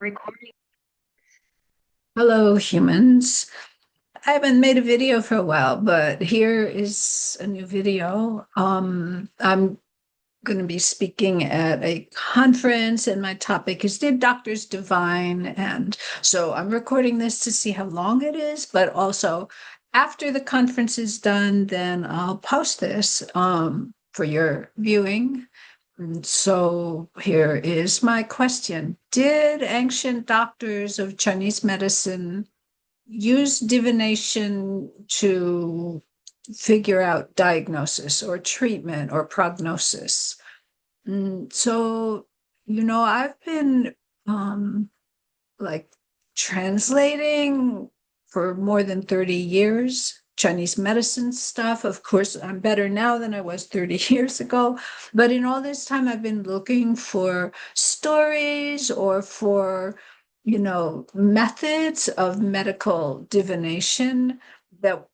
Recording. Hello, humans. I haven't made a video for a while, but here is a new video. I'm going to be speaking at a conference, and my topic is Did Doctors Divine? And so I'm recording this to see how long it is, but also after the conference is done, then I'll post this for your viewing. And so here is my question. Did ancient doctors of Chinese medicine use divination to figure out diagnosis or treatment or prognosis? So, I've been um, like translating for more than 30 years. Chinese medicine stuff. Of course, I'm better now than I was 30 years ago. But in all this time, I've been looking for stories or for, methods of medical divination that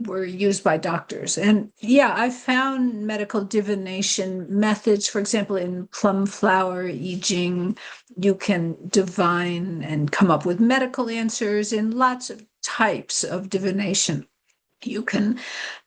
were used by doctors. And yeah, I found medical divination methods, for example, in plum flower I Ching, you can divine and come up with medical answers in lots of types of divination. You can,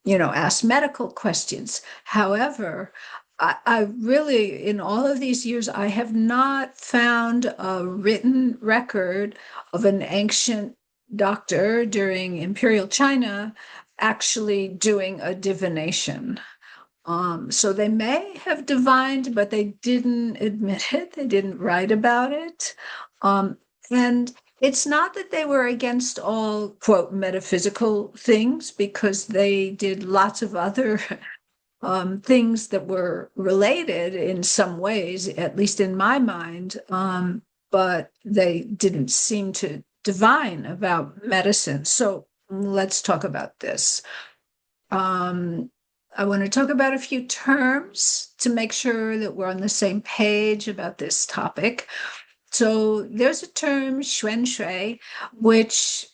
ask medical questions. However, I really, in all of these years, I have not found a written record of an ancient doctor during Imperial China actually doing a divination. So they may have divined, but they didn't admit it. They didn't write about it. And it's not that they were against all, quote, metaphysical things, because they did lots of other things that were related in some ways, at least in my mind, but they didn't seem to divine about medicine. So let's talk about this. Um, I want to talk about a few terms to make sure that we're on the same page about this topic. So there's a term, xuan shui, which,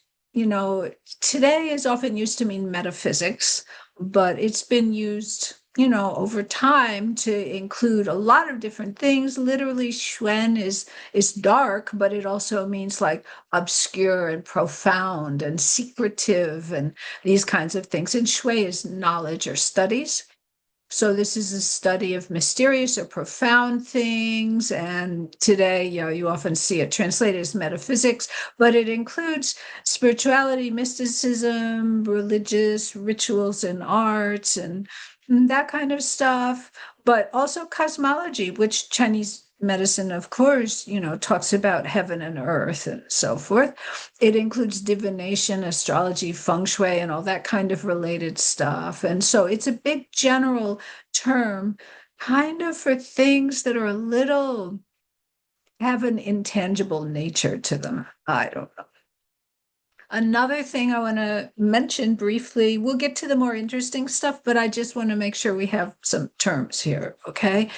today is often used to mean metaphysics, but it's been used, over time to include a lot of different things. Literally, xuan is dark, but it also means like obscure and profound and secretive and these kinds of things. And shui is knowledge or studies. So this is a study of mysterious or profound things. And today, you often see it translated as metaphysics, but it includes spirituality, mysticism, religious rituals and arts, and that kind of stuff, but also cosmology, which Chinese medicine, of course, talks about heaven and earth and so forth. It includes divination, astrology, feng shui, and all that kind of related stuff. And so it's a big general term, kind of for things that are a little, have an intangible nature to them. I don't know. Another thing I want to mention briefly, we'll get to the more interesting stuff, but I just want to make sure we have some terms here, okay?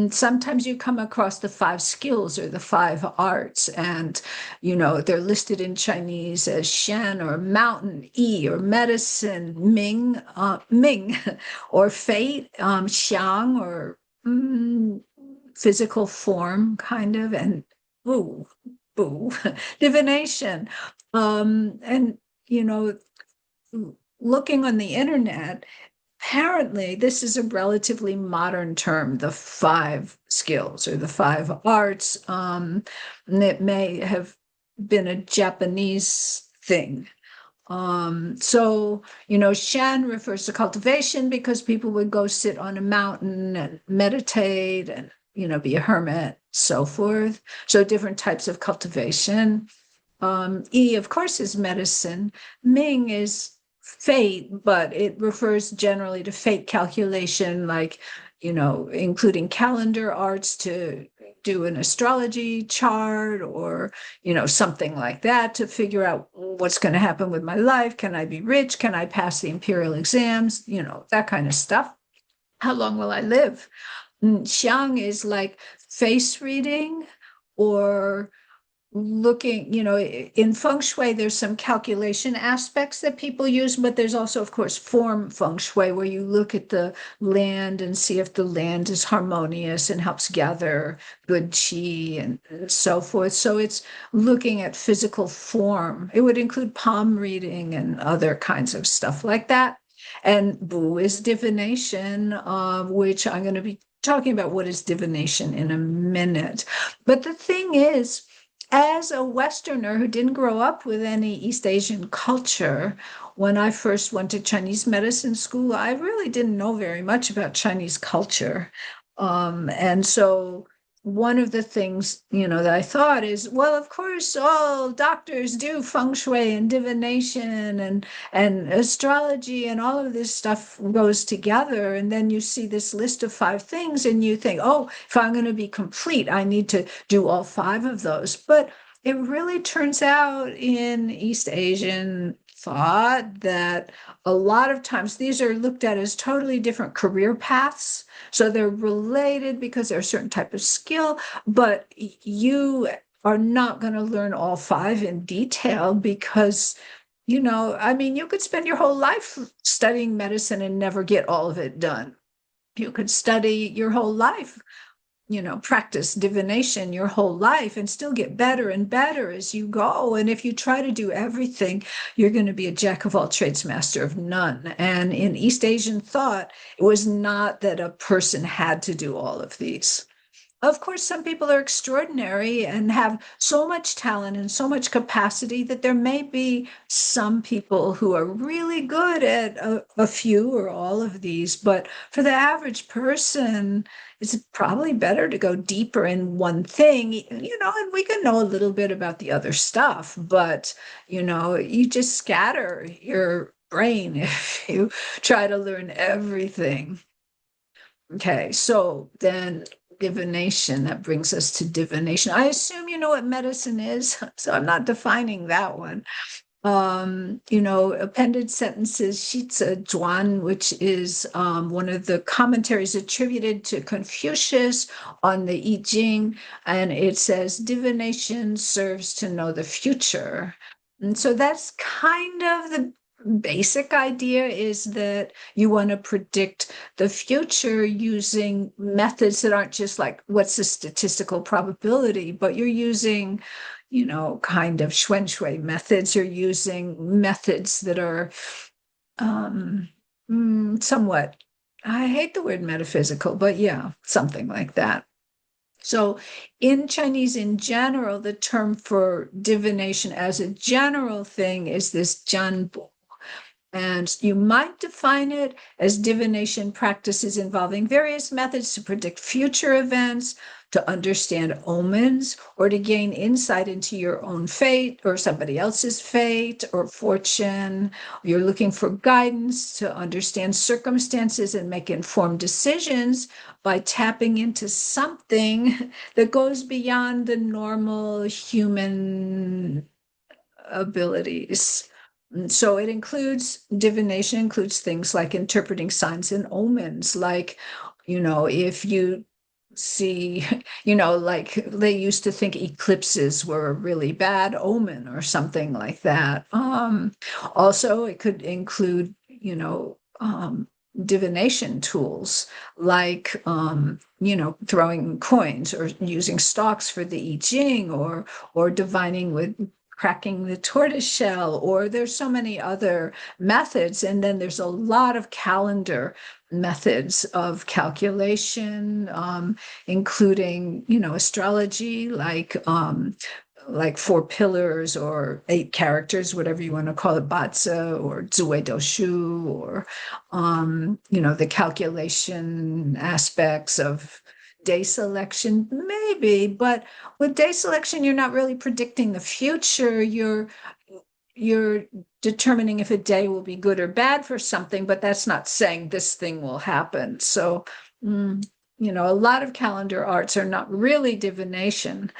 Sometimes you come across the five skills or the five arts, and they're listed in Chinese as Shen or mountain, Yi or medicine, Ming or fate, Xiang or physical form, kind of, and Wu, Boo, divination. And, you know, looking on the internet, apparently this is a relatively modern term, the five skills or the five arts. And it may have been a Japanese thing. Shan refers to cultivation because people would go sit on a mountain and meditate and, be a hermit, so forth. So different types of cultivation. E, of course, is medicine. Ming is fate, but it refers generally to fate calculation, like, including calendar arts to do an astrology chart or, something like that to figure out what's going to happen with my life. Can I be rich? Can I pass the imperial exams? That kind of stuff. How long will I live? Xiang is like face reading or looking, in feng shui, there's some calculation aspects that people use, but there's also, of course, form feng shui, where you look at the land and see if the land is harmonious and helps gather good qi and so forth. So it's looking at physical form. It would include palm reading and other kinds of stuff like that. And Bu is divination, which I'm going to be talking about what is divination in a minute. But the thing is, as a Westerner who didn't grow up with any East Asian culture, when I first went to Chinese medicine school, I really didn't know very much about Chinese culture. And so one of the things, that I thought is, well, of course, all doctors do feng shui and divination and astrology and all of this stuff goes together. And then you see this list of 5 things and you think, oh, if I'm going to be complete, I need to do all 5 of those. But it really turns out in East Asian thought that a lot of times these are looked at as totally different career paths. So they're related because they're a certain type of skill, but you are not going to learn all 5 in detail because I mean, you could spend your whole life studying medicine and never get all of it done. You could study your whole life, practice divination your whole life and still get better and better as you go. And if you try to do everything, you're going to be a jack of all trades, master of none. And in East Asian thought, it was not that a person had to do all of these. Of course, some people are extraordinary and have so much talent and so much capacity that there may be some people who are really good at a few or all of these. But for the average person, it's probably better to go deeper in one thing, and we can know a little bit about the other stuff, but, you just scatter your brain if you try to learn everything. Okay, so then divination, that brings us to divination. I assume you know what medicine is, so I'm not defining that one. Appended sentences, Shitsa Zhuan, which is one of the commentaries attributed to Confucius on the I Ching, and it says divination serves to know the future. And so that's kind of the basic idea, is that you want to predict the future using methods that aren't just like what's the statistical probability, but you're using kind of Shui Shui methods. You're using methods that are somewhat, I hate the word metaphysical, but yeah, something like that. So in Chinese in general, the term for divination as a general thing is this Jianbu. And you might define it as divination practices involving various methods to predict future events, to understand omens, or to gain insight into your own fate or somebody else's fate or fortune. You're looking for guidance to understand circumstances and make informed decisions by tapping into something that goes beyond the normal human abilities. So it includes divination, includes things like interpreting signs and omens, like, if you see, like they used to think eclipses were a really bad omen or something like that. Also, it could include, divination tools like, throwing coins or using stocks for the I Ching, or divining with cracking the tortoise shell, or there's so many other methods. And then there's a lot of calendar methods of calculation, including, astrology, like 4 pillars or 8 characters, whatever you want to call it, Batsa or Zui Doshu, or, the calculation aspects of day selection, maybe, but with day selection, you're not really predicting the future. You're determining if a day will be good or bad for something, but that's not saying this thing will happen. So, a lot of calendar arts are not really divination.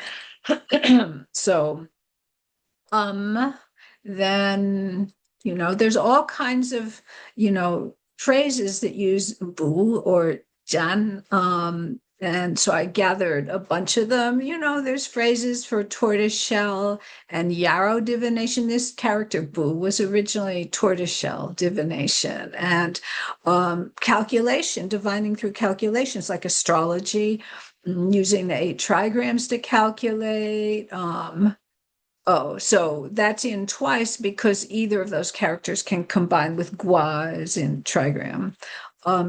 So, then, there's all kinds of, phrases that use bu or jan, And so I gathered a bunch of them. There's phrases for tortoiseshell and yarrow divination. This character, Boo, was originally tortoiseshell divination, and calculation, divining through calculations like astrology, using the 8 trigrams to calculate. Oh, so that's in twice because either of those characters can combine with gua as in trigram.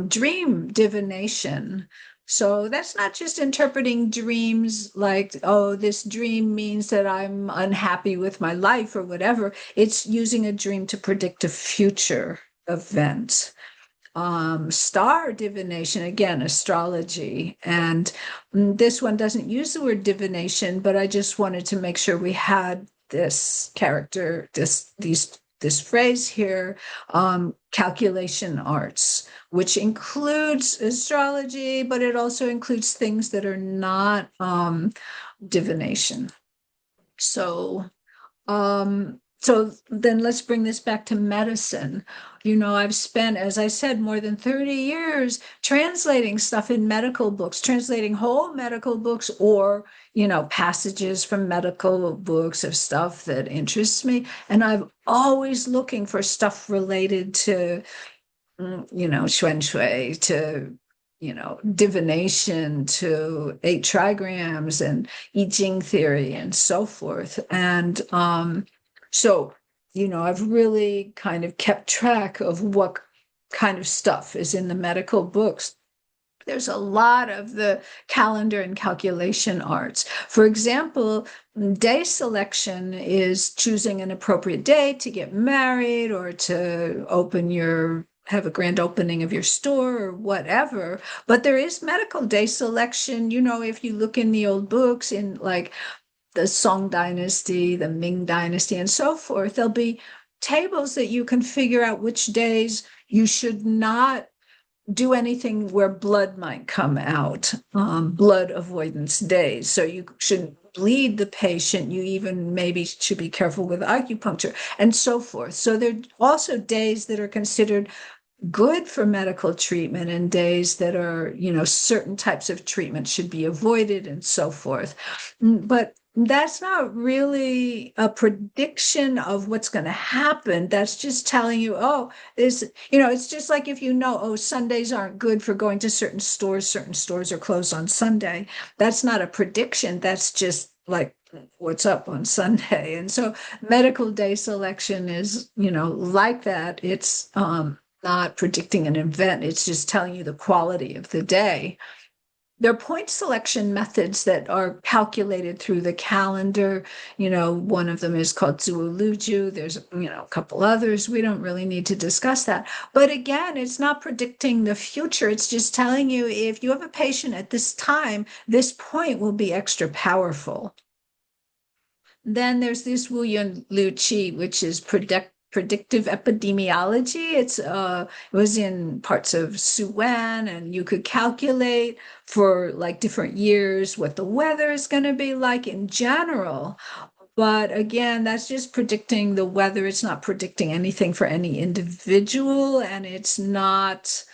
Dream divination. So that's not just interpreting dreams like, oh, this dream means that I'm unhappy with my life or whatever. It's using a dream to predict a future event. Star divination, again, astrology. And this one doesn't use the word divination, but I just wanted to make sure we had this character, this phrase here, calculation arts, which includes astrology, but it also includes things that are not divination. So then let's bring this back to medicine. I've spent, as I said, more than 30 years translating stuff in medical books, translating whole medical books or, passages from medical books of stuff that interests me. And I'm always looking for stuff related to, Xuan Shui, to, divination, to 8 trigrams and I Ching theory and so forth. And so, I've really kind of kept track of what kind of stuff is in the medical books. There's a lot of the calendar and calculation arts. For example, day selection is choosing an appropriate day to get married or to have a grand opening of your store or whatever. But there is medical day selection. If you look in the old books in like the Song Dynasty, the Ming Dynasty, and so forth, there'll be tables that you can figure out which days you should not do anything where blood might come out, blood avoidance days. So you shouldn't bleed the patient. You even maybe should be careful with acupuncture and so forth. So there are also days that are considered good for medical treatment and days that are, certain types of treatment should be avoided and so forth. But that's not really a prediction of what's going to happen. That's just telling you, oh, it's just like if oh, Sundays aren't good for going to certain stores are closed on Sunday. That's not a prediction. That's just like what's up on Sunday. And so medical day selection is, like that. It's not predicting an event. It's just telling you the quality of the day. There are point selection methods that are calculated through the calendar. One of them is called Zuoluju. There's, a couple others. We don't really need to discuss that. But again, it's not predicting the future. It's just telling you if you have a patient at this time, this point will be extra powerful. Then there's this Wu Yun Lu Qi, which is predictive epidemiology. It was in parts of Suwan, and you could calculate for like different years what the weather is going to be like in general. But again, that's just predicting the weather. It's not predicting anything for any individual, and it's not,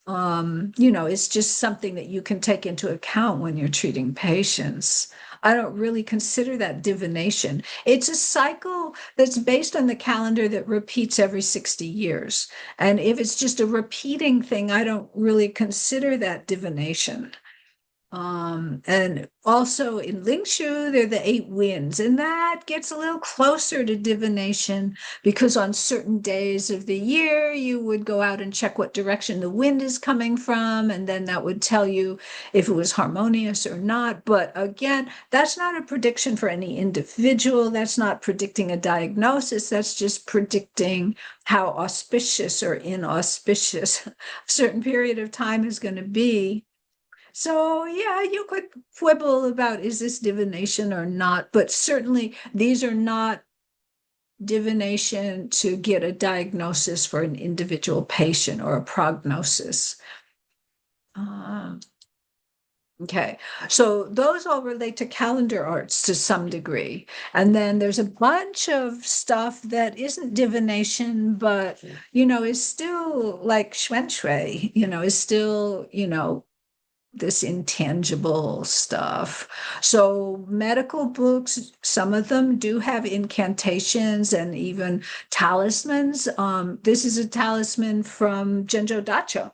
it's just something that you can take into account when you're treating patients. I don't really consider that divination. It's a cycle that's based on the calendar that repeats every 60 years. And if it's just a repeating thing, I don't really consider that divination. And also in Lingshu, they're the 8 winds, and that gets a little closer to divination because on certain days of the year, you would go out and check what direction the wind is coming from, and then that would tell you if it was harmonious or not. But again, that's not a prediction for any individual. That's not predicting a diagnosis. That's just predicting how auspicious or inauspicious a certain period of time is going to be. So, yeah, you could quibble about is this divination or not, but certainly these are not divination to get a diagnosis for an individual patient or a prognosis. Okay, so those all relate to calendar arts to some degree. And then there's a bunch of stuff that isn't divination, but, is still like Xuan Shui, is still, this intangible stuff. So medical books, some of them do have incantations and even talismans. This is a talisman from Genjo Dacho,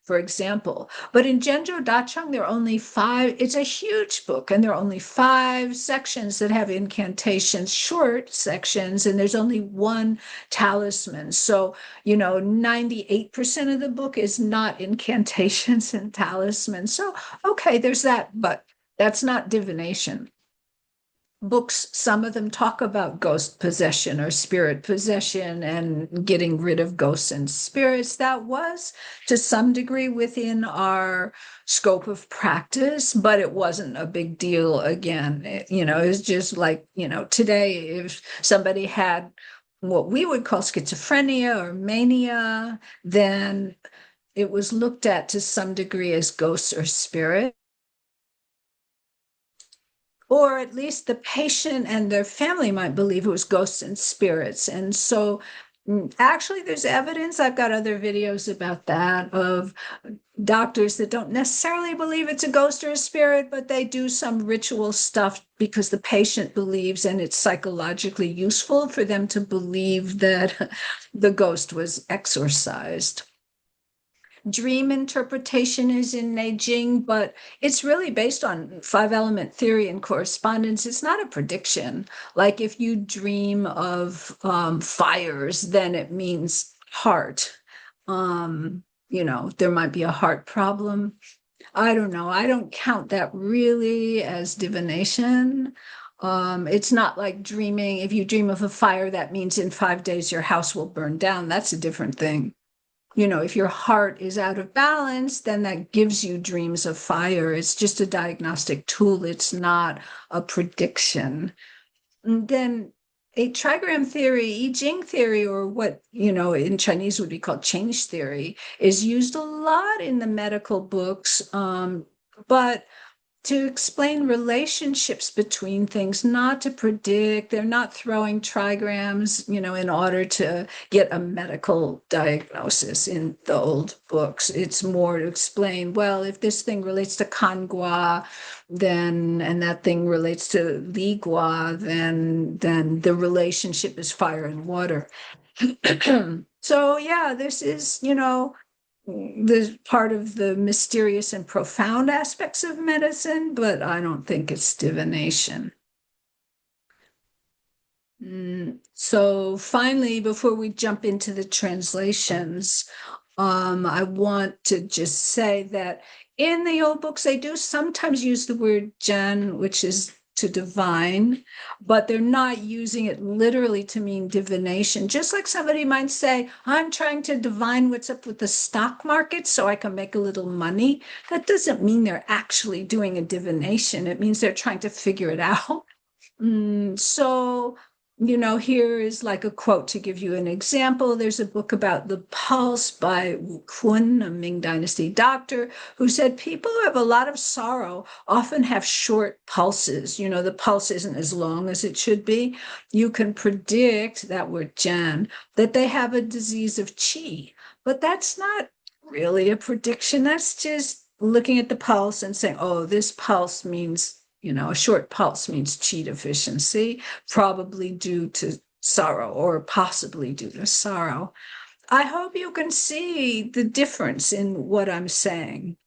for example. But in Genjo Dachang, there are only five, it's a huge book, and there are only five sections that have incantations, short sections, and there's only one talisman. So, 98% of the book is not incantations and talismans. So, okay, there's that, but that's not divination. Books, some of them talk about ghost possession or spirit possession and getting rid of ghosts and spirits. That was to some degree within our scope of practice, but it wasn't a big deal again. It's just like, today, if somebody had what we would call schizophrenia or mania, then it was looked at to some degree as ghosts or spirit, or at least the patient and their family might believe it was ghosts and spirits. And so, actually, there's evidence. I've got other videos about that of doctors that don't necessarily believe it's a ghost or a spirit, but they do some ritual stuff because the patient believes, and it's psychologically useful for them to believe that the ghost was exorcised. Dream interpretation is in Neijing, but it's really based on five element theory and correspondence. It's not a prediction. Like if you dream of fires, then it means heart. There might be a heart problem. I don't know. I don't count that really as divination. It's not like dreaming. If you dream of a fire, that means in 5 days your house will burn down. That's a different thing. If your heart is out of balance, then that gives you dreams of fire. It's just a diagnostic tool. It's not a prediction. And then a trigram theory, I Ching theory, or what, in Chinese would be called change theory, is used a lot in the medical books. But to explain relationships between things, not to predict. They're not throwing trigrams, in order to get a medical diagnosis in the old books. It's more to explain, well, if this thing relates to Kangua, and that thing relates to Ligua, then the relationship is fire and water. So yeah, this is, the part of the mysterious and profound aspects of medicine, but I don't think it's divination. So finally, before we jump into the translations, I want to just say that in the old books, they do sometimes use the word Jan, which is to divine, but they're not using it literally to mean divination. Just like somebody might say, I'm trying to divine what's up with the stock market so I can make a little money. That doesn't mean they're actually doing a divination. It means they're trying to figure it out. So here is like a quote to give you an example. There's a book about the pulse by Wu Kun, a Ming Dynasty doctor, who said people who have a lot of sorrow often have short pulses. The pulse isn't as long as it should be. You can predict, that word Jan, that they have a disease of qi, but that's not really a prediction. That's just looking at the pulse and saying, oh, this pulse means a short pulse means qi deficiency, probably due to sorrow or possibly due to sorrow. I hope you can see the difference in what I'm saying.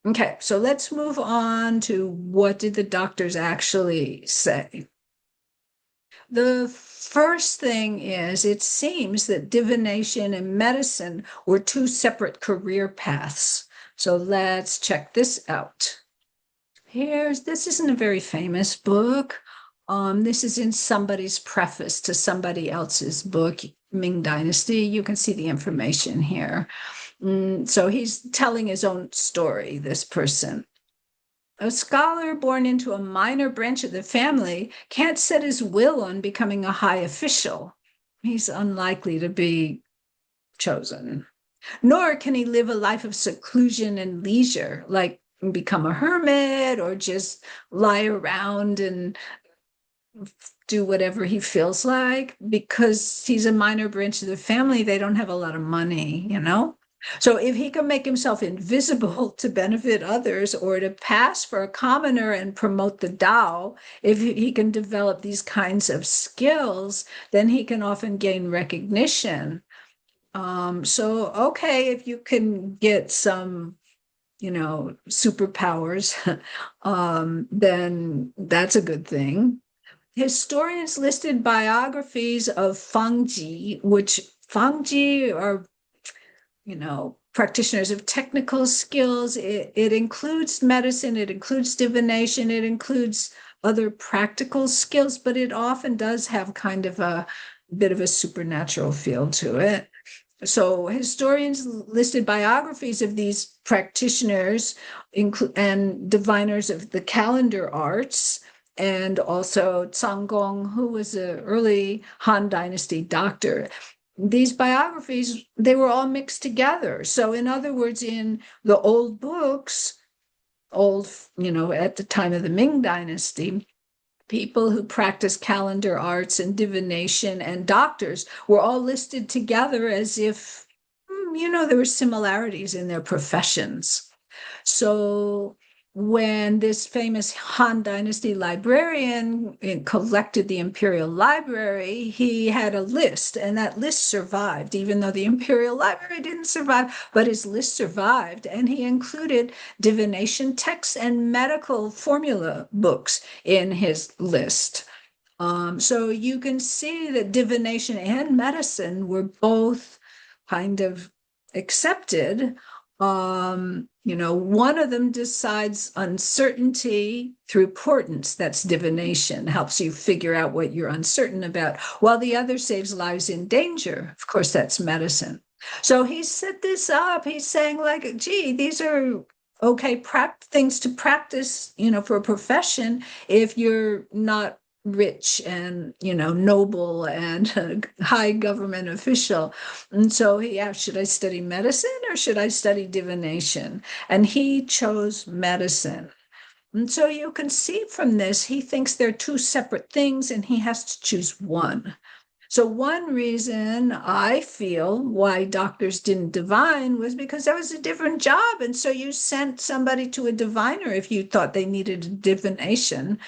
Okay, so let's move on to what did the doctors actually say. The first thing is, it seems that divination and medicine were two separate career paths. So let's check this out. This isn't a very famous book. This is in somebody's preface to somebody else's book, Ming Dynasty. You can see the information here. So he's telling his own story, this person. A scholar born into a minor branch of the family can't set his will on becoming a high official. He's unlikely to be chosen. Nor can he live a life of seclusion and leisure, like become a hermit or just lie around and do whatever he feels like, because he's a minor branch of the family. They don't have a lot of money. So if he can make himself invisible to benefit others or to pass for a commoner and promote the Tao, if he can develop these kinds of skills, then he can often gain recognition. So, okay, if you can get some, superpowers, then that's a good thing. Historians listed biographies of Fangji, which Fangji are practitioners of technical skills. It includes medicine, it includes divination, it includes other practical skills, but it often does have kind of a bit of a supernatural feel to it. So historians listed biographies of these practitioners and diviners of the calendar arts, and also Gong, who was an early Han Dynasty doctor. These biographies, they were all mixed together. So in other words, in the old books, at the time of the Ming Dynasty, people who practiced calendar arts and divination and doctors were all listed together as if, there were similarities in their professions. So when this famous Han Dynasty librarian collected the Imperial Library, he had a list, and that list survived, even though the Imperial Library didn't survive, but his list survived. And he included divination texts and medical formula books in his list. So you can see that divination and medicine were both kind of accepted. One of them decides uncertainty through portents. That's divination, helps you figure out what you're uncertain about, while the other saves lives in danger. Of course, that's medicine. So he set this up. He's saying, like, gee, these are okay things to practice, for a profession if you're not rich and noble and a high government official. And so he asked, should I study medicine or should I study divination? And he chose medicine. And so you can see from this, he thinks they're two separate things and he has to choose one. So one reason I feel why doctors didn't divine was because that was a different job. And so you sent somebody to a diviner if you thought they needed a divination.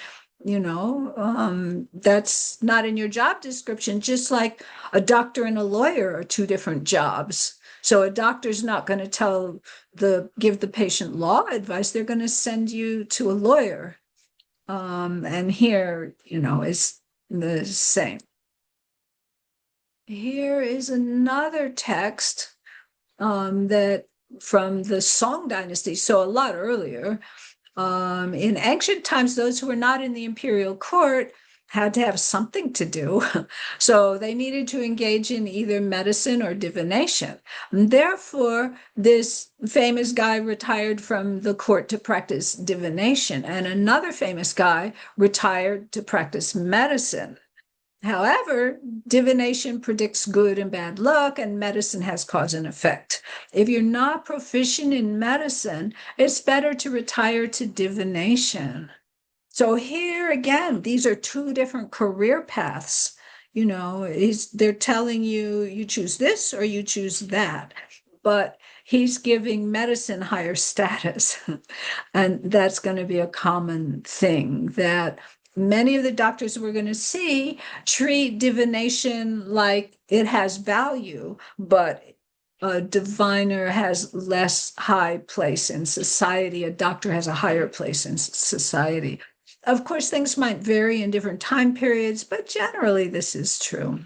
That's not in your job description, just like a doctor and a lawyer are two different jobs. So a doctor's not going to give the patient law advice. They're going to send you to a lawyer. And here, is the same. Here is another text that from the Song Dynasty, so a lot earlier. In ancient times, those who were not in the imperial court had to have something to do. So they needed to engage in either medicine or divination. And therefore, this famous guy retired from the court to practice divination, and another famous guy retired to practice medicine. However, divination predicts good and bad luck, and medicine has cause and effect. If you're not proficient in medicine, it's better to retire to divination. So here again, these are two different career paths. They're telling you you choose this or you choose that, but he's giving medicine higher status. And that's going to be a common thing that many of the doctors we're going to see treat divination like it has value, but a diviner has less high place in society. A doctor has a higher place in society. Of course, things might vary in different time periods, but generally this is true.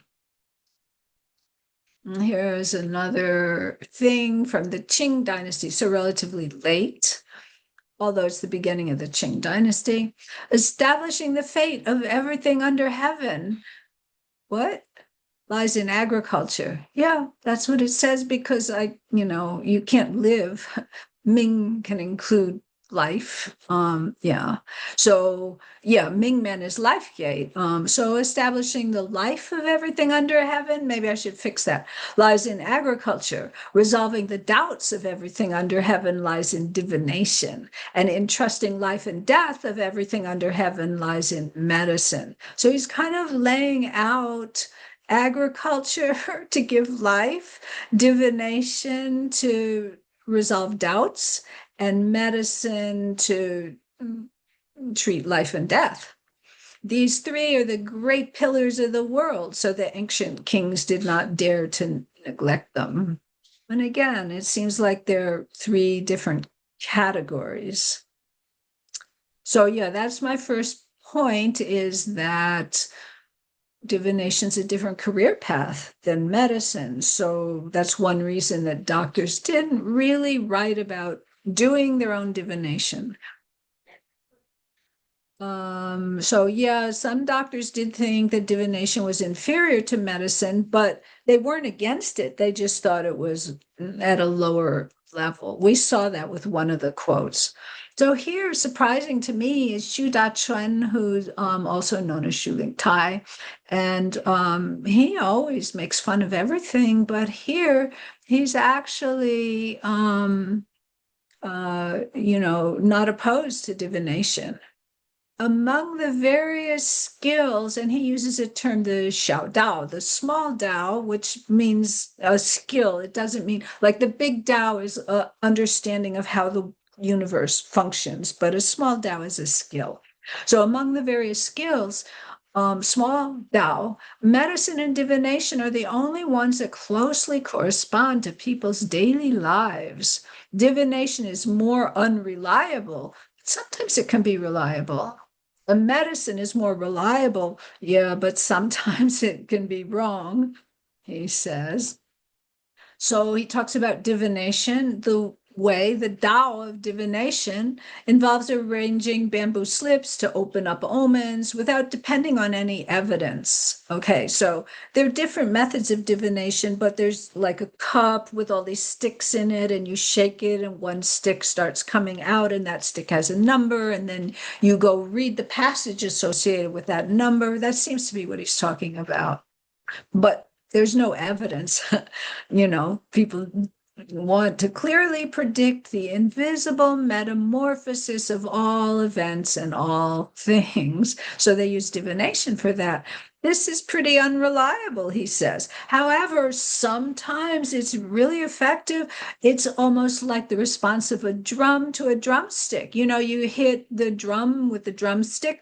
Here's another thing from the Qing dynasty, so relatively late, although it's the beginning of the Qing dynasty, establishing the fate of everything under heaven. What? Lies in agriculture. Yeah, that's what it says because you can't live. Ming can include life. So Ming Men is life gate. So establishing the life of everything under heaven, maybe I should fix that, lies in agriculture. Resolving the doubts of everything under heaven lies in divination. And entrusting life and death of everything under heaven lies in medicine. So he's kind of laying out agriculture to give life, divination to resolve doubts, and medicine to treat life and death. These three are the great pillars of the world, so the ancient kings did not dare to neglect them. And again, it seems like there are three different categories. So yeah, that's my first point, is that divination's a different career path than medicine. So that's one reason that doctors didn't really write about doing their own divination. So yeah, some doctors did think that divination was inferior to medicine, but they weren't against it. They just thought it was at a lower level. We saw that with one of the quotes. So here, surprising to me, is Xu Dachuan, who's also known as Xu Ling Tai, and he always makes fun of everything, but here he's actually, not opposed to divination. Among the various skills, and he uses a term, the xiao dao, the small dao, which means a skill. It doesn't mean like the big dao is a understanding of how the universe functions, but a small dao is a skill. So among the various skills, small dao, medicine and divination are the only ones that closely correspond to people's daily lives. Divination is more unreliable. Sometimes it can be reliable. A medicine is more reliable, yeah, but sometimes it can be wrong, he says. So he talks about divination. The Tao of divination involves arranging bamboo slips to open up omens without depending on any evidence. Okay, so there are different methods of divination, but there's like a cup with all these sticks in it, and you shake it, and one stick starts coming out, and that stick has a number, and then you go read the passage associated with that number. That seems to be what he's talking about. But there's no evidence. People want to clearly predict the invisible metamorphosis of all events and all things. So they use divination for that. This is pretty unreliable, he says. However, sometimes it's really effective. It's almost like the response of a drum to a drumstick. You hit the drum with the drumstick,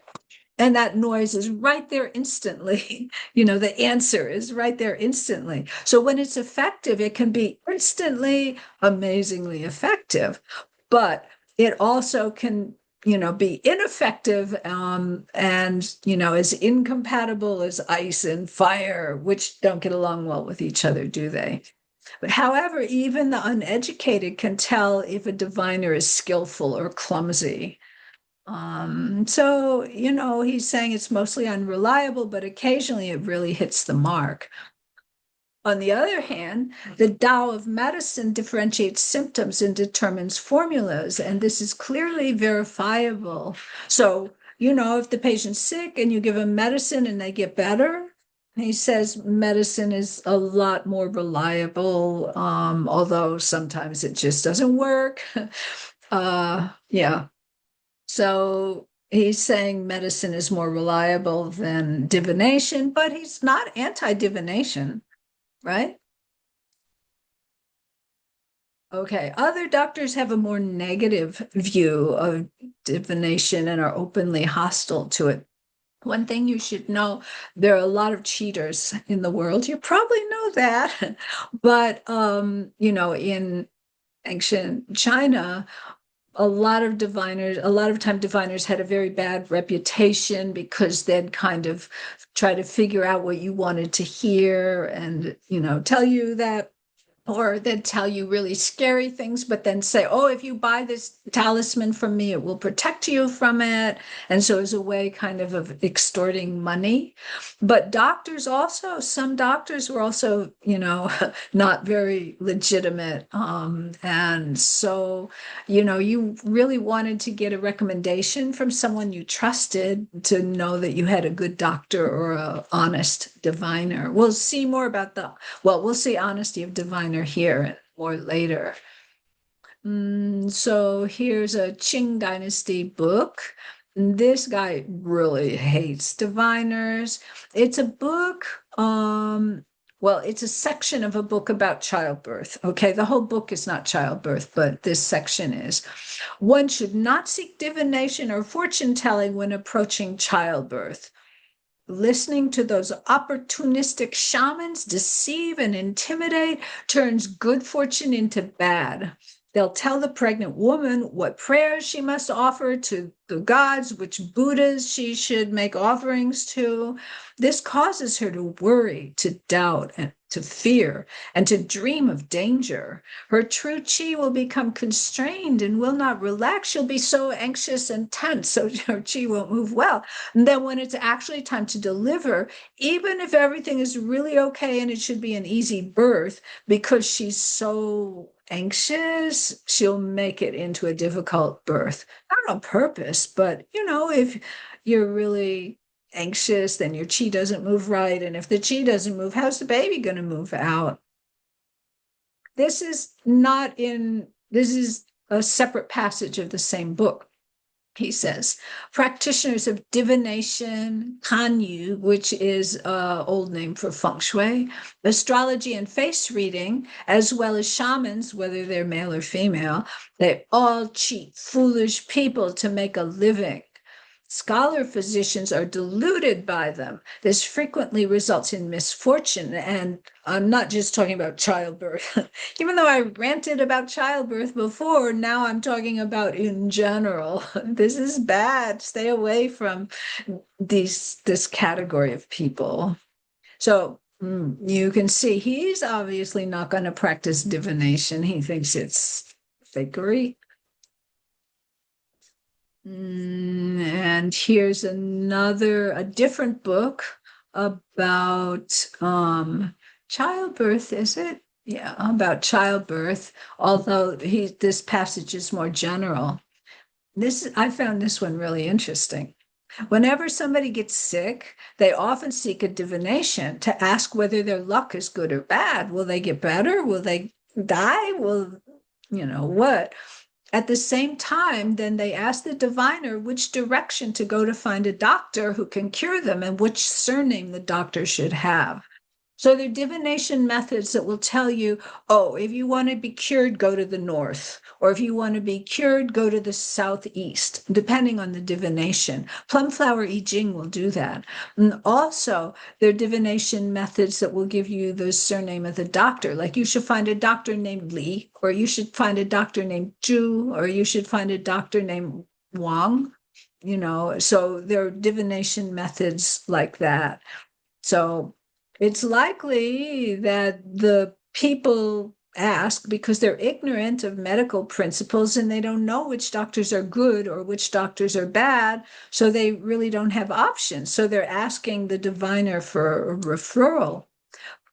and that noise is right there instantly. The answer is right there instantly. So when it's effective, it can be instantly amazingly effective, but it also can, be ineffective, and, as incompatible as ice and fire, which don't get along well with each other, do they? But however, even the uneducated can tell if a diviner is skillful or clumsy. So, he's saying it's mostly unreliable, but occasionally it really hits the mark. On the other hand, the Tao of medicine differentiates symptoms and determines formulas, and this is clearly verifiable. So, if the patient's sick and you give them medicine and they get better, he says medicine is a lot more reliable, although sometimes it just doesn't work. Yeah. So he's saying medicine is more reliable than divination, but he's not anti-divination, right? Okay. Other doctors have a more negative view of divination and are openly hostile to it. One thing you should know, there are a lot of cheaters in the world. You probably know that. But in ancient China, a lot of time diviners had a very bad reputation because they'd kind of try to figure out what you wanted to hear and, tell you that, or they'd tell you really scary things, but then say, oh, if you buy this talisman from me, it will protect you from it. And so it's a way kind of extorting money. But some doctors were also, not very legitimate. And so, you really wanted to get a recommendation from someone you trusted to know that you had a good doctor or a honest diviner. We'll see honesty of diviner here more later. So here's a Qing Dynasty book. this guy really hates diviners. It's a book, well, it's a section of a book about childbirth. Okay, the whole book is not childbirth, but this section is. One should not seek divination or fortune telling when approaching childbirth. Listening to those opportunistic shamans deceive and intimidate turns good fortune into bad. They'll tell the pregnant woman what prayers she must offer to the gods, which Buddhas she should make offerings to. This causes her to worry, to doubt, and to fear, and to dream of danger. Her true chi will become constrained and will not relax. She'll be so anxious and tense, so her chi won't move well. And then when it's actually time to deliver, even if everything is really okay and it should be an easy birth, because she's so anxious, she'll make it into a difficult birth. Not on purpose, but if you're really anxious, then your chi doesn't move right. And if the chi doesn't move, how's the baby going to move out? This is a separate passage of the same book. He says, practitioners of divination, Kanyu, which is an old name for feng shui, astrology and face reading, as well as shamans, whether they're male or female, they all cheat foolish people to make a living. Scholar physicians are deluded by them. This frequently results in misfortune. And I'm not just talking about childbirth. Even though I ranted about childbirth before, now I'm talking about in general. This is bad. Stay away from this category of people. So you can see he's obviously not going to practice divination. He thinks it's fakery. And here's a different book about childbirth, is it? Yeah, about childbirth, although this passage is more general. I found this one really interesting. Whenever somebody gets sick, they often seek a divination to ask whether their luck is good or bad. Will they get better? Will they die? What? At the same time, then they ask the diviner which direction to go to find a doctor who can cure them and which surname the doctor should have. So they're divination methods that will tell you, oh, if you want to be cured, go to the north. Or if you want to be cured, go to the southeast, depending on the divination. Plumflower I Ching will do that. And also, there are divination methods that will give you the surname of the doctor. Like you should find a doctor named Li, or you should find a doctor named Zhu, or you should find a doctor named Wang. So there are divination methods like that. So it's likely that the people ask because they're ignorant of medical principles and they don't know which doctors are good or which doctors are bad. So they really don't have options. So they're asking the diviner for a referral.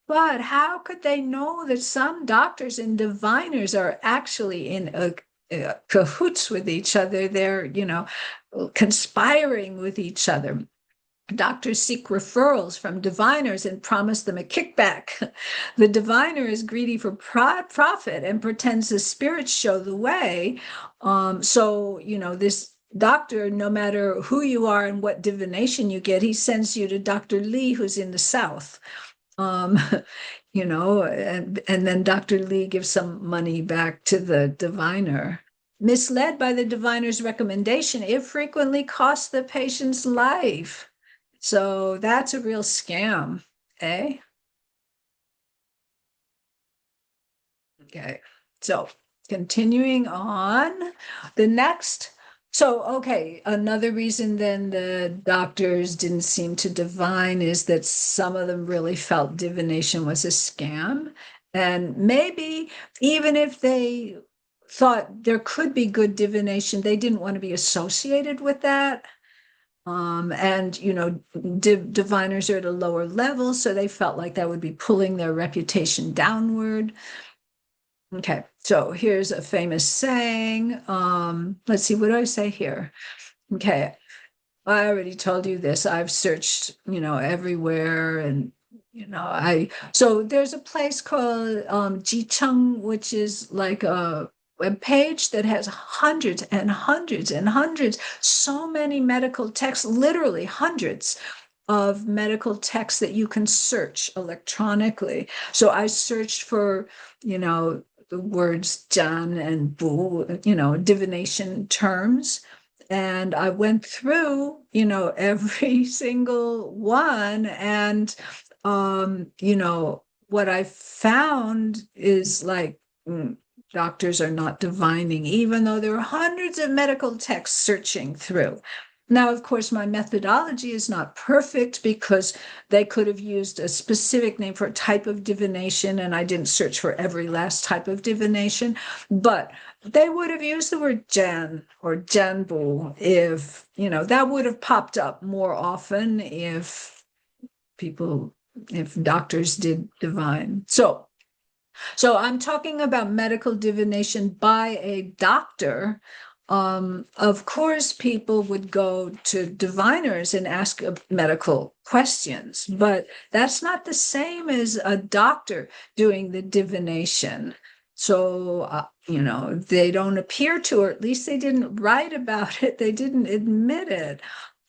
But how could they know that some doctors and diviners are actually in a cahoots with each other? They're, conspiring with each other. Doctors seek referrals from diviners and promise them a kickback. The diviner is greedy for profit and pretends the spirits show the way. This doctor, no matter who you are and what divination you get, he sends you to Dr. Lee, who's in the South. And then Dr. Lee gives some money back to the diviner. Misled by the diviner's recommendation, it frequently costs the patient's life. So that's a real scam, eh? Okay, so continuing on, another reason then the doctors didn't seem to divine is that some of them really felt divination was a scam. And maybe even if they thought there could be good divination, they didn't want to be associated with that. Diviners are at a lower level, so they felt like that would be pulling their reputation downward. Okay, so here's a famous saying. Let's see, what do I say here? Okay, I already told you this. I've searched, everywhere, and so there's a place called Jicheng, which is like a web page that has hundreds and hundreds and hundreds, so many medical texts, literally hundreds of medical texts that you can search electronically. So I searched for, the words Jan and Bu, divination terms. And I went through, every single one. And, what I found is like, doctors are not divining, even though there are hundreds of medical texts searching through. Now, of course, my methodology is not perfect because they could have used a specific name for a type of divination, and I didn't search for every last type of divination, but they would have used the word Jan or Janbu if, that would have popped up more often if doctors did divine. So I'm talking about medical divination by a doctor. Of course, people would go to diviners and ask medical questions, but that's not the same as a doctor doing the divination. So, they don't appear to, or at least they didn't write about it. They didn't admit it.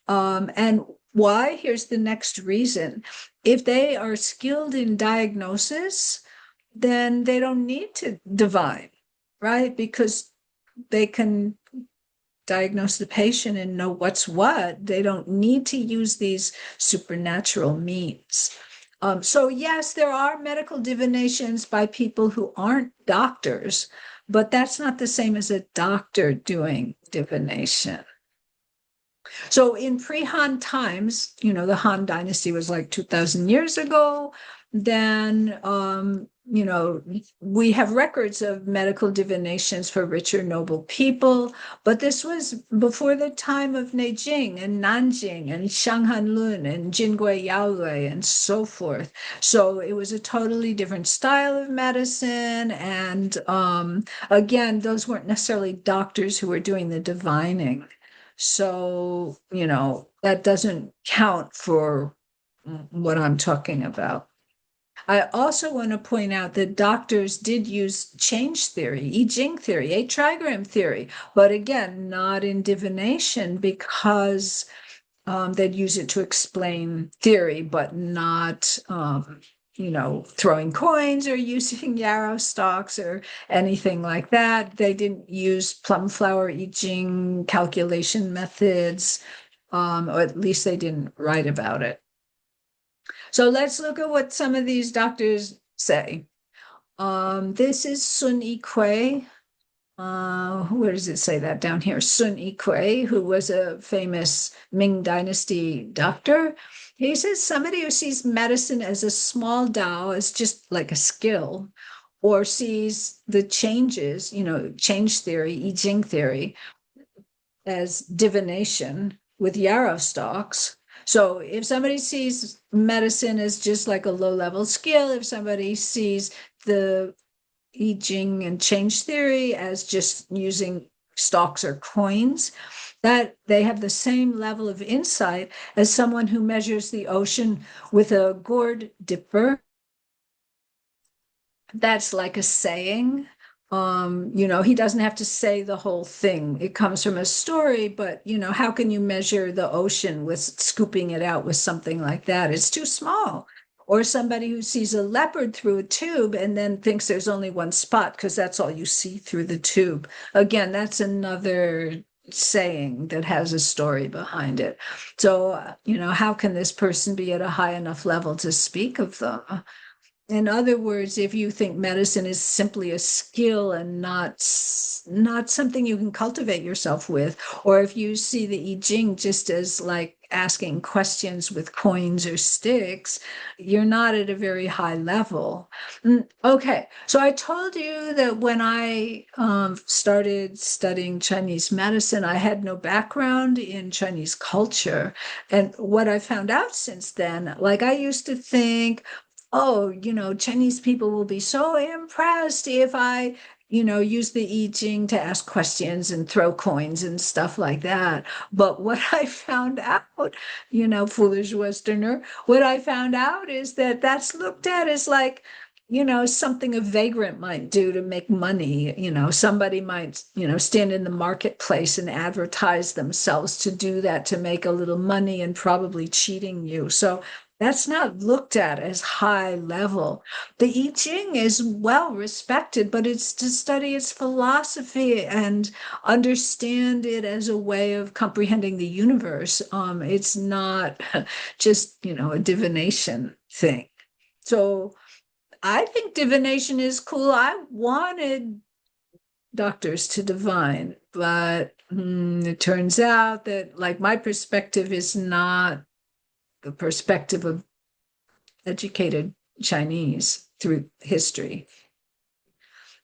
And why? Here's the next reason. If they are skilled in diagnosis, then they don't need to divine, right? Because they can diagnose the patient and know what's what. They don't need to use these supernatural means. So yes, there are medical divinations by people who aren't doctors, but that's not the same as a doctor doing divination. So in pre-Han times, the Han dynasty was like 2,000 years ago. Then, we have records of medical divinations for richer, noble people, but this was before the time of Neijing and Nanjing and Shanghanlun and Jingui Yaolui and so forth. So it was a totally different style of medicine. And again, those weren't necessarily doctors who were doing the divining. So, that doesn't count for what I'm talking about. I also want to point out that doctors did use change theory, I Ching theory, eight trigram theory, but again, not in divination because they'd use it to explain theory, but not, throwing coins or using yarrow stalks or anything like that. They didn't use plum flower I Ching calculation methods, or at least they didn't write about it. So let's look at what some of these doctors say. This is Sun Yikui. Where does it say that down here? Sun Yikui, who was a famous Ming Dynasty doctor. He says somebody who sees medicine as a small Tao, as just like a skill, or sees the changes, change theory, I Ching theory, as divination with yarrow stalks. So if somebody sees medicine as just like a low-level skill, if somebody sees the I Ching and change theory as just using stocks or coins, that they have the same level of insight as someone who measures the ocean with a gourd dipper. That's like a saying. He doesn't have to say the whole thing. It comes from a story, but how can you measure the ocean with scooping it out with something like that? It's too small. Or somebody who sees a leopard through a tube and then thinks there's only one spot because that's all you see through the tube. Again, that's another saying that has a story behind it. So, how can this person be at a high enough level to speak of them? In other words, if you think medicine is simply a skill and not something you can cultivate yourself with, or if you see the I Ching just as like asking questions with coins or sticks, you're not at a very high level. Okay, so I told you that when I started studying Chinese medicine, I had no background in Chinese culture. And what I found out since then, like I used to think, oh, Chinese people will be so impressed if I, use the I Ching to ask questions and throw coins and stuff like that. But what I found out, foolish Westerner, what I found out is that that's looked at as like, something a vagrant might do to make money. Somebody might, stand in the marketplace and advertise themselves to do that to make a little money and probably cheating you. So that's not looked at as high level. The I Ching is well respected, but it's to study its philosophy and understand it as a way of comprehending the universe. It's not just, a divination thing. So I think divination is cool. I wanted doctors to divine, but it turns out that, like, my perspective is not the perspective of educated Chinese through history.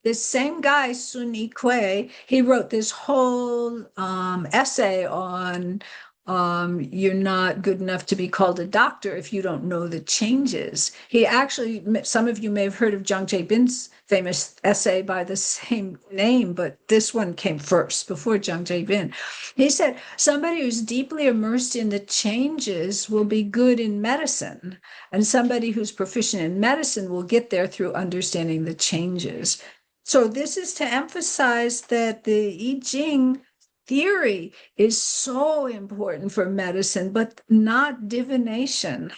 This same guy, Sun Yikui, he wrote this whole essay on you're not good enough to be called a doctor if you don't know the changes. He actually, some of you may have heard of Zhang Jibin's famous essay by the same name, but this one came first before Zhang Jibin. He said, somebody who's deeply immersed in the changes will be good in medicine, and somebody who's proficient in medicine will get there through understanding the changes. So this is to emphasize that the I Ching theory is so important for medicine, but not divination.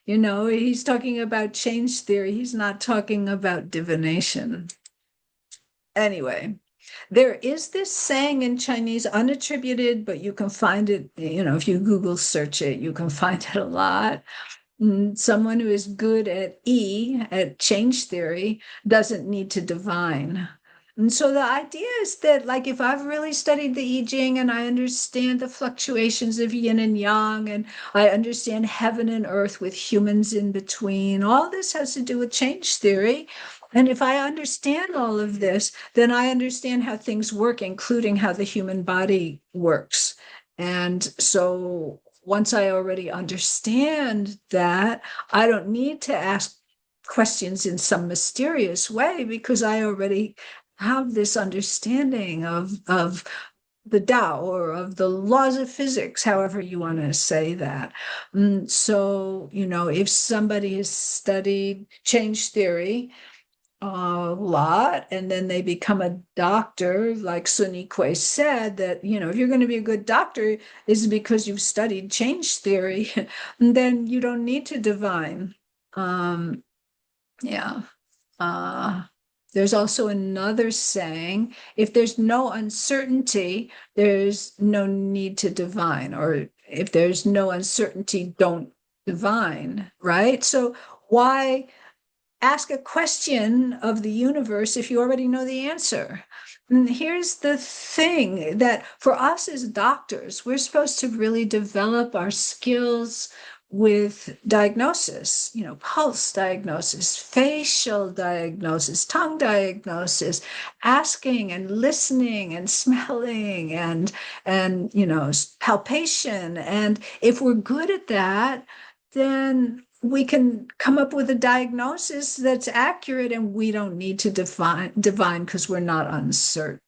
He's talking about change theory. He's not talking about divination. Anyway, there is this saying in Chinese, unattributed, but you can find it, if you Google search it, you can find it a lot. Someone who is good at change theory, doesn't need to divine. And so the idea is that, like, if I've really studied the I Ching and I understand the fluctuations of yin and yang, and I understand heaven and earth with humans in between, all this has to do with change theory. And if I understand all of this, then I understand how things work, including how the human body works. And so once I already understand that, I don't need to ask questions in some mysterious way because I already have this understanding of the Tao or of the laws of physics, however you want to say that. So, if somebody has studied change theory a lot and then they become a doctor, like Sun Yikui said, that if you're going to be a good doctor is because you've studied change theory, then you don't need to divine. Yeah. uh there's also another saying, if there's no uncertainty, there's no need to divine, or if there's no uncertainty, don't divine, right? So why ask a question of the universe if you already know the answer? And here's the thing, that for us as doctors, we're supposed to really develop our skills with diagnosis, pulse diagnosis, facial diagnosis, tongue diagnosis, asking and listening and smelling and palpation. And if we're good at that, then we can come up with a diagnosis that's accurate, and we don't need to divine because we're not uncertain.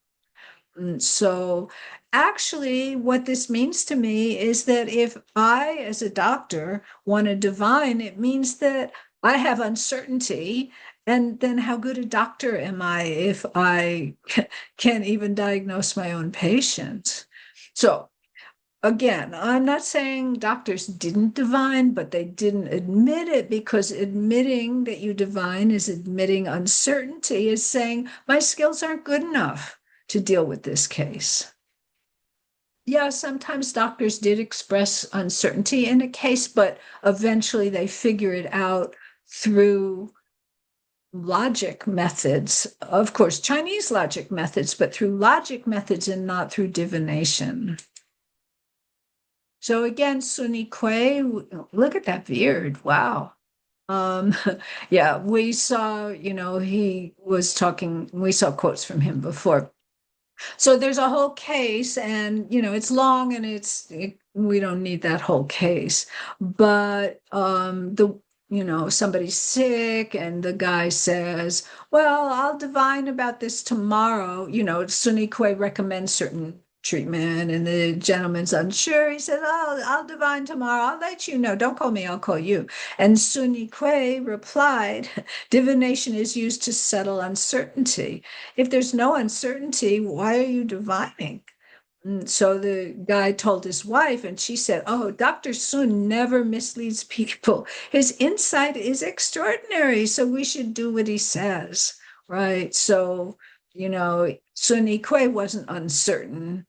So actually, what this means to me is that if I, as a doctor, want to divine, it means that I have uncertainty. And then how good a doctor am I if I can't even diagnose my own patient? So again, I'm not saying doctors didn't divine, but they didn't admit it, because admitting that you divine is admitting uncertainty, is saying my skills aren't good enough to deal with this case. Yeah, sometimes doctors did express uncertainty in a case, but eventually they figure it out through logic methods. Of course, Chinese logic methods, but through logic methods and not through divination. So again, Sun Yikui, look at that beard. Wow. Um, yeah, we saw, he was talking, we saw quotes from him before. So there's a whole case, and it's long, and we don't need that whole case. But somebody's sick, and the guy says, well, I'll divine about this tomorrow. Sun Yikui recommends certain treatment. And the gentleman's unsure. He says, "Oh, I'll divine tomorrow. I'll let you know. Don't call me, I'll call you." And Sun Yikui replied, "Divination is used to settle uncertainty. If there's no uncertainty, why are you divining?" So the guy told his wife, and she said, "Oh, Dr. Sun never misleads people. His insight is extraordinary, so we should do what he says." Right? So, Sun Yikui wasn't uncertain.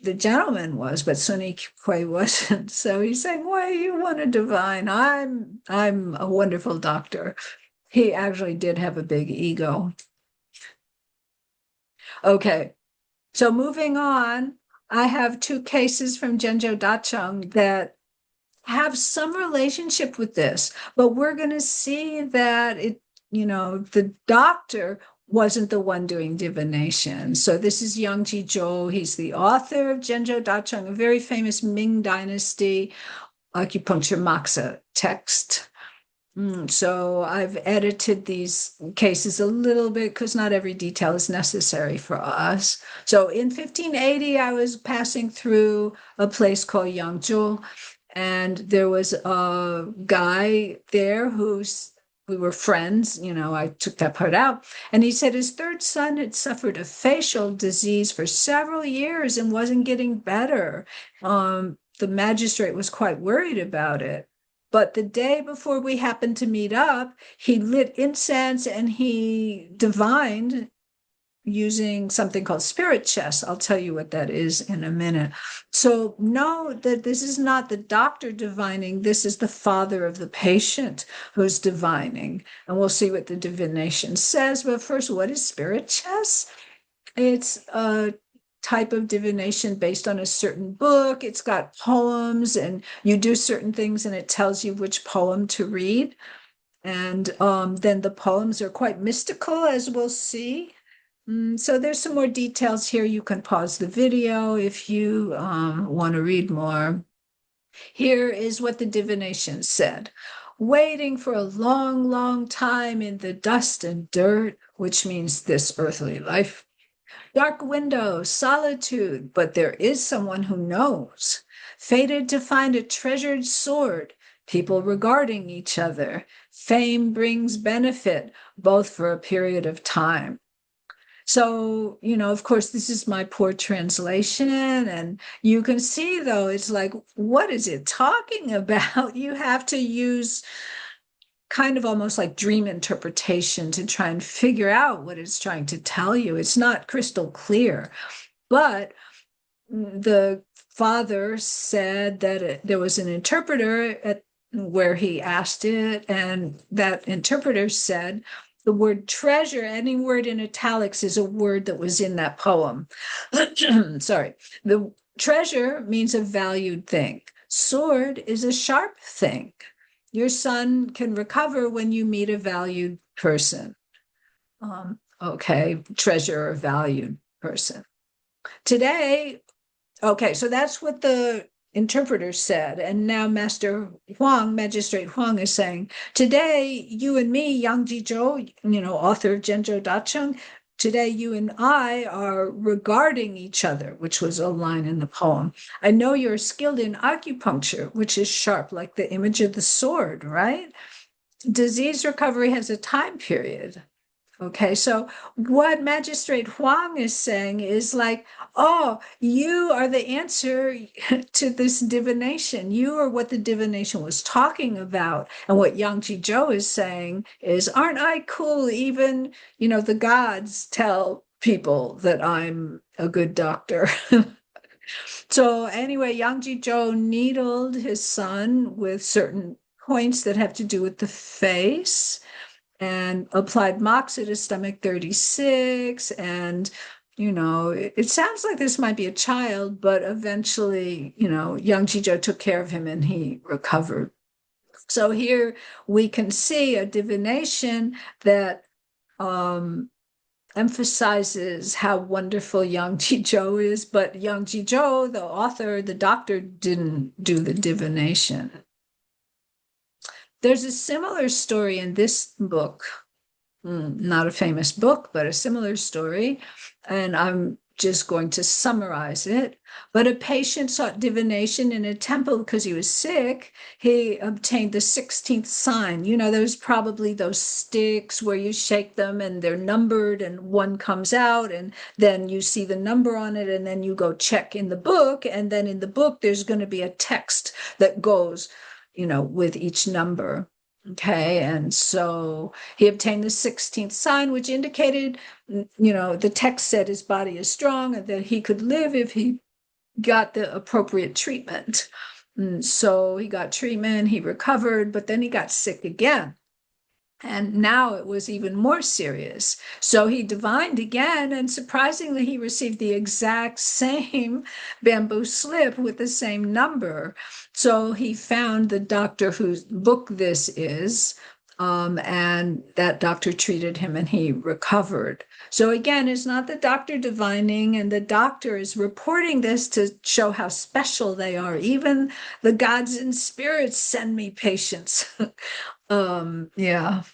The gentleman was, but Sun Yikui wasn't. So he's saying, "Why you want to divine? I'm a wonderful doctor." He actually did have a big ego. Okay. So moving on, I have two cases from Genjo Dacheng that have some relationship with this, but we're going to see that the doctor wasn't the one doing divination. So this is Yang Jizhou. He's the author of Genjo Dacheng, a very famous Ming Dynasty acupuncture moxa text. So I've edited these cases a little bit because not every detail is necessary for us. So in 1580, I was passing through a place called Yangzhou, and there was a guy there we were friends, I took that part out. And he said his third son had suffered a facial disease for several years and wasn't getting better. The magistrate was quite worried about it. But the day before we happened to meet up, he lit incense and he divined using something called spirit chess. I'll tell you what that is in a minute. So know that this is not the doctor divining. This is the father of the patient who's divining. And we'll see what the divination says. But first, what is spirit chess? It's a type of divination based on a certain book. It's got poems, and you do certain things, and it tells you which poem to read. And then the poems are quite mystical, as we'll see. So there's some more details here. You can pause the video if you want to read more. Here is what the divination said. Waiting for a long, long time in the dust and dirt, which means this earthly life. Dark window, solitude, but there is someone who knows. Fated to find a treasured sword, people regarding each other. Fame brings benefit, both for a period of time. So, of course, this is my poor translation. And you can see, though, it's like, what is it talking about? You have to use kind of almost like dream interpretation to try and figure out what it's trying to tell you. It's not crystal clear. But the father said that there was an interpreter at where he asked it, and that interpreter said, the word treasure, any word in italics, is a word that was in that poem. Sorry. The treasure means a valued thing. Sword is a sharp thing. Your son can recover when you meet a valued person. Okay, treasure or valued person. Today, okay, so that's what the interpreter said. And now Master Huang, Magistrate Huang, is saying, today, you and me, Yang Jizhou, author of Genjo Dacheng, today you and I are regarding each other, which was a line in the poem. I know you're skilled in acupuncture, which is sharp, like the image of the sword, right? Disease recovery has a time period. Okay, so what Magistrate Huang is saying is like, oh, you are the answer to this divination. You are what the divination was talking about. And what Yang Jizhou is saying is, aren't I cool? Even, the gods tell people that I'm a good doctor. So anyway, Yang Jizhou needled his son with certain points that have to do with the face, and applied moxa to stomach 36. And, it sounds like this might be a child, but eventually, Yang Jizhou took care of him and he recovered. So here we can see a divination that emphasizes how wonderful Yang Jizhou is, but Yang Jizhou, the author, the doctor, didn't do the divination. There's a similar story in this book, not a famous book, but a similar story. And I'm just going to summarize it. But a patient sought divination in a temple because he was sick. He obtained the 16th sign. You know, there's probably those sticks where you shake them and they're numbered and one comes out, and then you see the number on it, and then you go check in the book. And then in the book, there's going to be a text that goes, with each number. Okay, and so he obtained the 16th sign, which indicated, the text said his body is strong and that he could live if he got the appropriate treatment. And so he got treatment, he recovered, but then he got sick again. And now it was even more serious. So he divined again, and surprisingly, he received the exact same bamboo slip with the same number. So he found the doctor whose book this is, and that doctor treated him and he recovered. So again, it's not the doctor divining, and the doctor is reporting this to show how special they are. Even the gods and spirits send me patients. Yeah.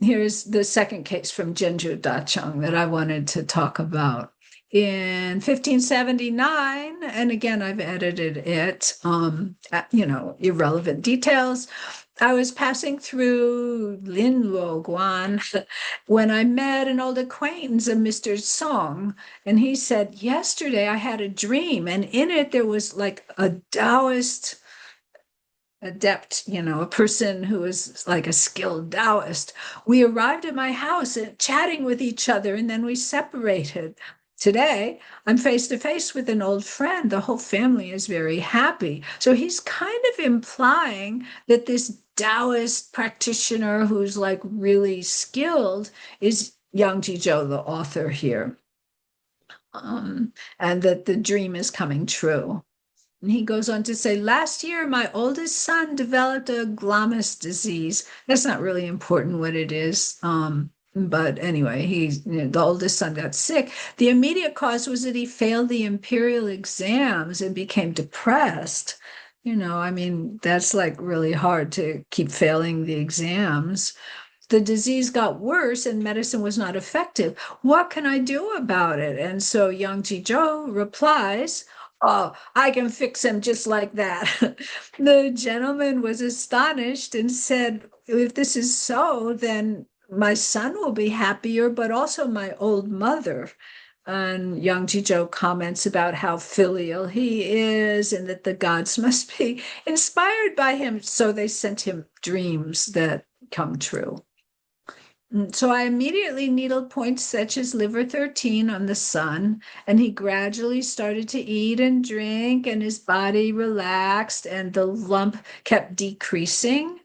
Here's the second case from Genju Dachang that I wanted to talk about. In 1579, and again, I've edited it, irrelevant details. I was passing through Linluo Guan when I met an old acquaintance of Mr. Song, and he said, yesterday I had a dream, and in it there was like a Taoist adept, a person who is like a skilled Taoist. We arrived at my house and chatting with each other, and then we separated. Today, I'm face to face with an old friend. The whole family is very happy. So he's kind of implying that this Taoist practitioner who's like really skilled is Yang Jizhou, the author here, and that the dream is coming true. And he goes on to say, last year, my oldest son developed a glomus disease. That's not really important what it is. But anyway, the oldest son got sick. The immediate cause was that he failed the imperial exams and became depressed. That's like really hard to keep failing the exams. The disease got worse and medicine was not effective. What can I do about it? And so Yang Jizhou replies, oh, I can fix him just like that. The gentleman was astonished and said, if this is so, then my son will be happier, but also my old mother. And Yang Jizhou comments about how filial he is and that the gods must be inspired by him. So they sent him dreams that come true. So I immediately needled points such as liver 13 on the son, and he gradually started to eat and drink, and his body relaxed, and the lump kept decreasing.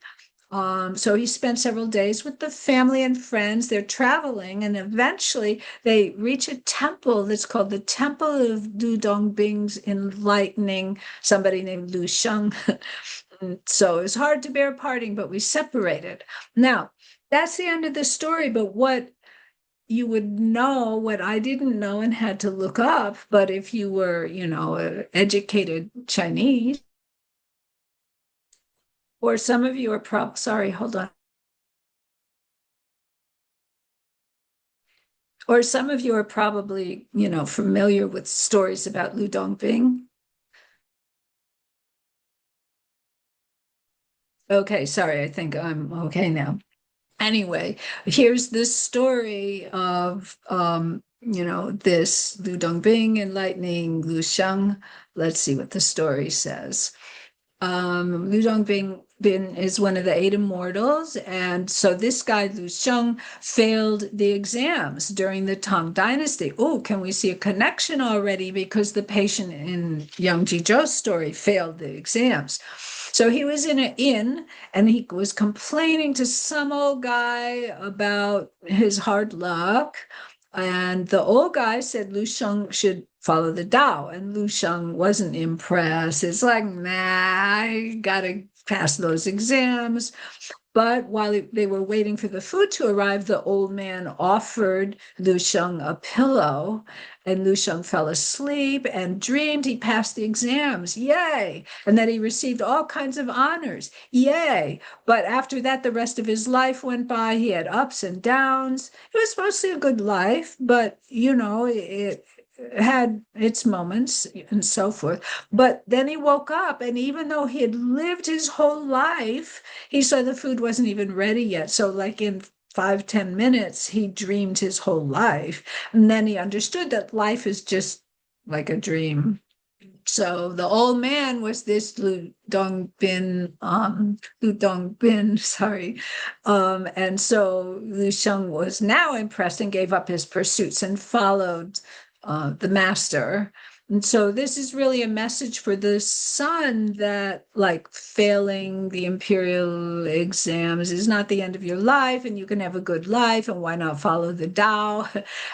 So he spent several days with the family and friends. They're traveling, and eventually they reach a temple that's called the Temple of Lu Dongbing's enlightening somebody named Lu Sheng. So it was hard to bear parting, but we separated. Now, that's the end of the story, but what you would know, what I didn't know and had to look up, but if you were, educated Chinese, or some of you are sorry, hold on. Or some of you are probably, familiar with stories about Lu Dongbing. Okay, sorry, I think I'm okay now. Anyway, here's this story of this Lu Dongbing enlightening Lu Sheng. Let's see what the story says. Lu Dongbing is one of the 8 immortals, and so this guy Lu Sheng failed the exams during the Tang Dynasty. Oh, can we see a connection already? Because the patient in Yang Jizhou's story failed the exams. So he was in an inn and he was complaining to some old guy about his hard luck. And the old guy said Lu Sheng should follow the Tao. And Lu Sheng wasn't impressed. It's like, nah, I gotta pass those exams. But while they were waiting for the food to arrive, the old man offered Lu Sheng a pillow, and Lu Sheng fell asleep and dreamed he passed the exams. Yay! And that he received all kinds of honors. Yay! But after that, the rest of his life went by. He had ups and downs. It was mostly a good life, but it had its moments and so forth. But then he woke up, and even though he had lived his whole life, he saw the food wasn't even ready yet. So, like in 5, 10 minutes, he dreamed his whole life. And then he understood that life is just like a dream. So the old man was this Lu Dongbin, sorry. And so Lu Sheng was now impressed and gave up his pursuits and followed the master. And so this is really a message for the son that like failing the imperial exams is not the end of your life, and you can have a good life, and why not follow the Tao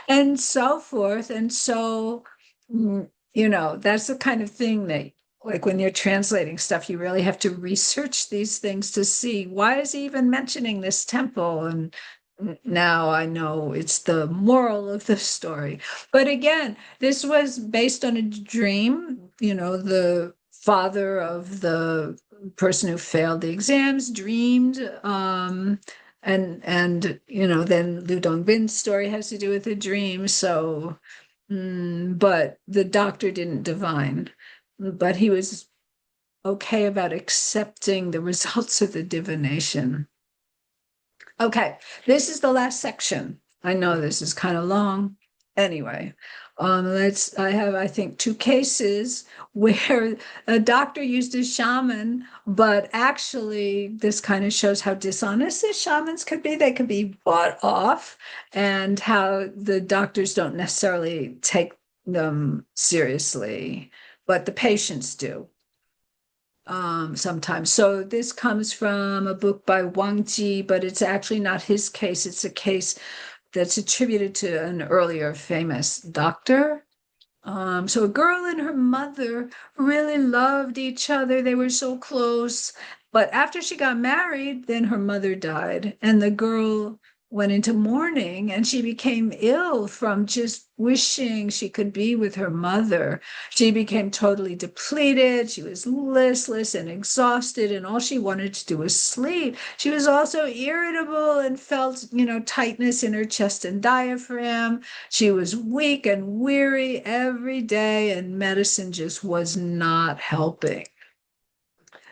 and so forth. And so, that's the kind of thing that like when you're translating stuff, you really have to research these things to see why is he even mentioning this temple. And now I know it's the moral of the story. But again, this was based on a dream. The father of the person who failed the exams dreamed. And then Lu Dongbin's story has to do with a dream. So, but the doctor didn't divine, but he was okay about accepting the results of the divination. Okay, this is the last section. I know this is kind of long. Anyway, I think, two cases where a doctor used a shaman, but actually this kind of shows how dishonest the shamans could be. They could be bought off, and how the doctors don't necessarily take them seriously, but the patients do sometimes. So this comes from a book by Wang Ji, but it's actually not his case. It's a case that's attributed to an earlier famous doctor. So a girl and her mother really loved each other. They were so close. But after she got married, then her mother died, and the girl went into mourning, and she became ill from just wishing she could be with her mother. She became totally depleted. She was listless and exhausted, and all she wanted to do was sleep. She was also irritable and felt, tightness in her chest and diaphragm. She was weak and weary every day, and medicine just was not helping.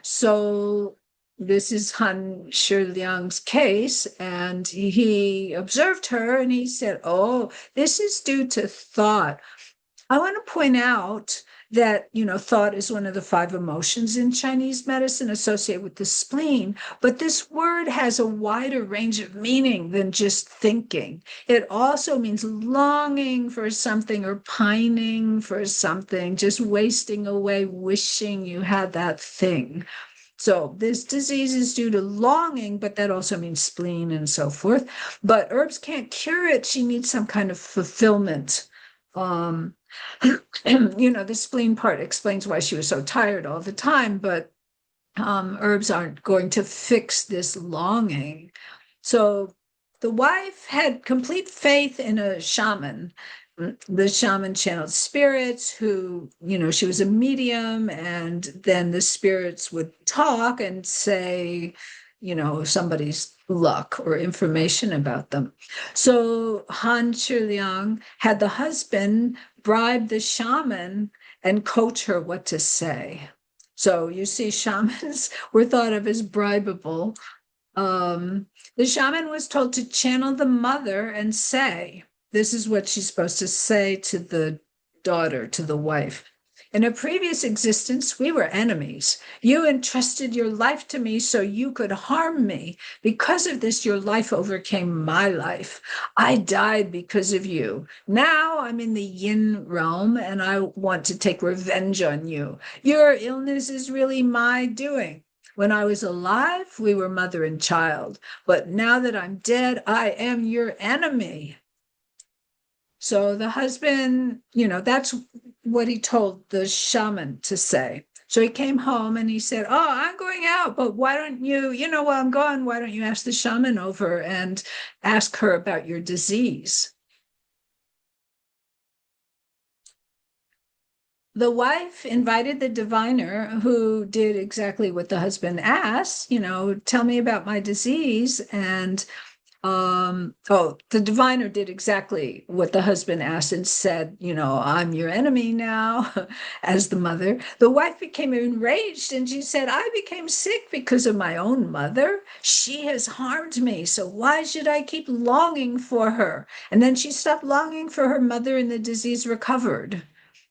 So this is Han Shiliang's case, and he observed her and he said, oh, this is due to thought. I want to point out that, thought is one of the 5 emotions in Chinese medicine associated with the spleen, but this word has a wider range of meaning than just thinking. It also means longing for something or pining for something, just wasting away, wishing you had that thing. So this disease is due to longing, but that also means spleen and so forth. But herbs can't cure it. She needs some kind of fulfillment. The spleen part explains why she was so tired all the time, but herbs aren't going to fix this longing. So the wife had complete faith in a shaman. The shaman channeled spirits who, she was a medium, and then the spirits would talk and say, somebody's luck or information about them. So Han Shiliang had the husband bribe the shaman and coach her what to say. So you see, shamans were thought of as bribable. The shaman was told to channel the mother and say, this is what she's supposed to say to the daughter, to the wife. In a previous existence, we were enemies. You entrusted your life to me so you could harm me. Because of this, your life overcame my life. I died because of you. Now I'm in the yin realm, and I want to take revenge on you. Your illness is really my doing. When I was alive, we were mother and child. But now that I'm dead, I am your enemy. So the husband, that's what he told the shaman to say. So he came home and he said, "Oh, I'm going out, but why don't you, while I'm gone, why don't you ask the shaman over and ask her about your disease?" The wife invited the diviner who did exactly what the husband asked, tell me about my disease. And the diviner did exactly what the husband asked and said, "I'm your enemy now," as the mother. The wife became enraged and she said, "I became sick because of my own mother. She has harmed me. So why should I keep longing for her?" And then she stopped longing for her mother and the disease recovered.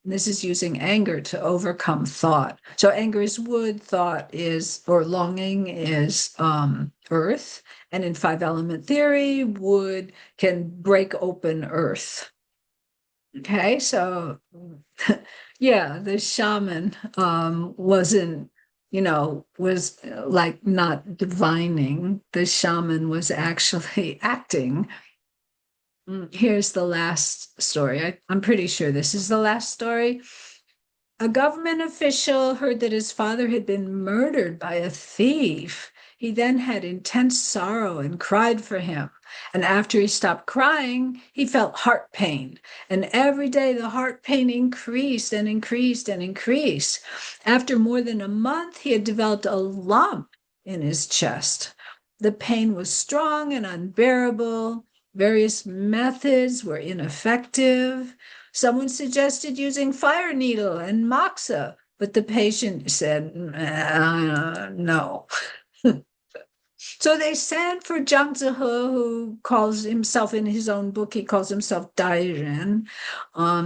And this is using anger to overcome thought. So anger is wood, thought is, or longing is earth. And in five element theory, wood can break open earth. Okay, so yeah, the shaman wasn't, was like not divining. The shaman was actually acting. Here's the last story. I'm pretty sure this is the last story. A government official heard that his father had been murdered by a thief. He then had intense sorrow and cried for him. And after he stopped crying, he felt heart pain. And every day the heart pain increased and increased and increased. After more than a month, he had developed a lump in his chest. The pain was strong and unbearable. Various methods were ineffective. Someone suggested using fire needle and moxa, but the patient said, no." So they sent for Zhang Zihe, who calls himself in his own book, he calls himself Dairen.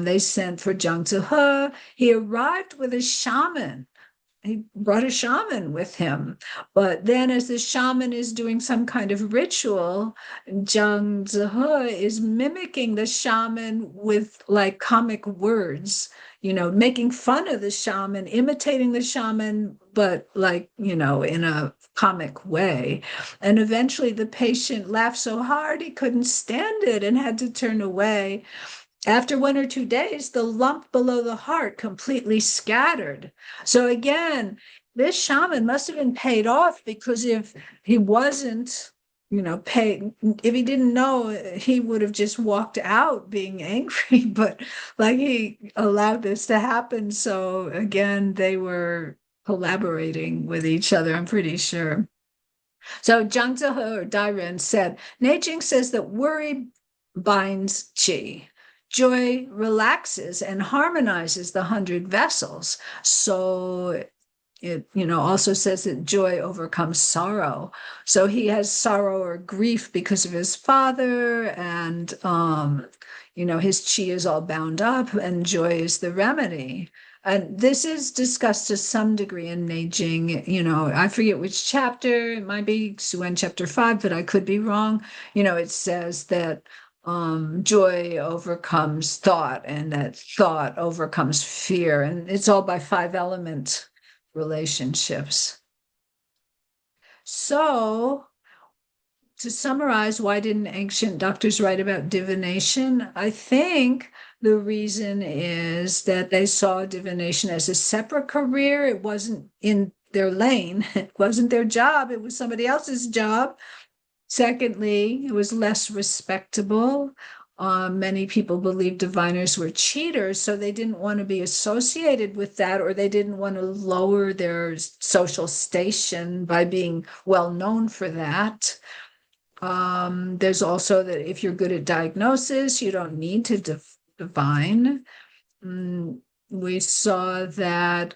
They sent for Zhang Zihe. He arrived with a shaman. He brought a shaman with him. But then, as the shaman is doing some kind of ritual, Zhang Zihe is mimicking the shaman with like comic words, making fun of the shaman, imitating the shaman, but like, in a comic way. And eventually the patient laughed so hard he couldn't stand it and had to turn away. After 1 or 2 days, the lump below the heart completely scattered. So again, this shaman must have been paid off, because if he wasn't, paid, if he didn't know, he would have just walked out being angry. But like, he allowed this to happen. So again, they were collaborating with each other, I'm pretty sure. So Zhang Zihe or Dairen said, Neijing says that worry binds qi. Joy relaxes and harmonizes the 100 vessels. So it, also says that joy overcomes sorrow. So he has sorrow or grief because of his father, and his chi is all bound up, and joy is the remedy. And this is discussed to some degree in Neijing. I forget which chapter, it might be Suen chapter 5, but I could be wrong. It says that joy overcomes thought, and that thought overcomes fear. And it's all by five element relationships. So, to summarize, why didn't ancient doctors write about divination? I think the reason is that they saw divination as a separate career. It wasn't in their lane, it wasn't their job, it was somebody else's job. Secondly, it was less respectable. Many people believed diviners were cheaters, so they didn't want to be associated with that, or they didn't want to lower their social station by being well known for that. There's also that if you're good at diagnosis, you don't need to divine. Mm, we saw that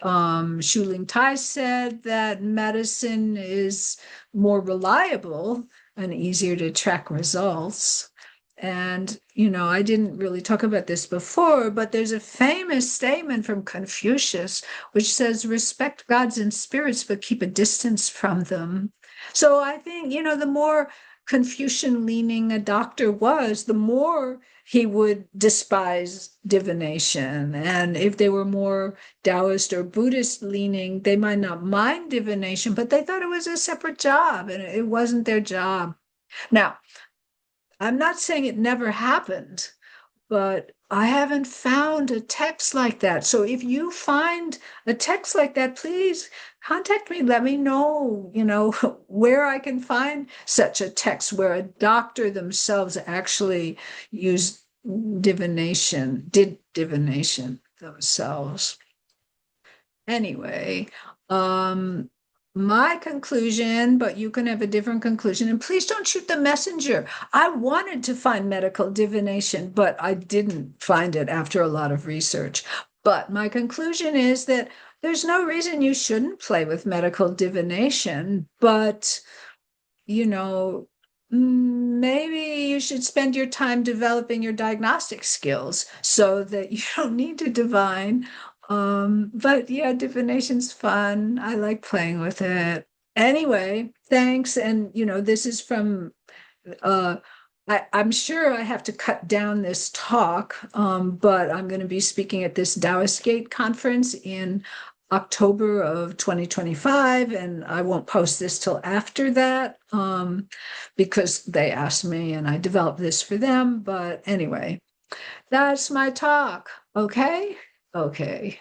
Shu Ling Tai said that medicine is more reliable and easier to track results. And, I didn't really talk about this before, but there's a famous statement from Confucius, which says, respect gods and spirits, but keep a distance from them. So I think, the more Confucian leaning a doctor was, the more he would despise divination. And if they were more Taoist or Buddhist leaning, they might not mind divination, but they thought it was a separate job and it wasn't their job. Now, I'm not saying it never happened, but I haven't found a text like that. So if you find a text like that, please contact me. Let me know, where I can find such a text where a doctor themselves actually used did divination themselves. Anyway, um, my conclusion, but you can have a different conclusion, and please don't shoot the messenger. I wanted to find medical divination, but I didn't find it after a lot of research. But my conclusion is that there's no reason you shouldn't play with medical divination, but maybe you should spend your time developing your diagnostic skills so that you don't need to divine. But yeah, divination's fun. I like playing with it. Anyway, thanks. And this is from uh I'm sure I have to cut down this talk, but I'm going to be speaking at this Taoist Gate conference in October of 2025, and I won't post this till after that, because they asked me and I developed this for them. But anyway, that's my talk. Okay. Okay.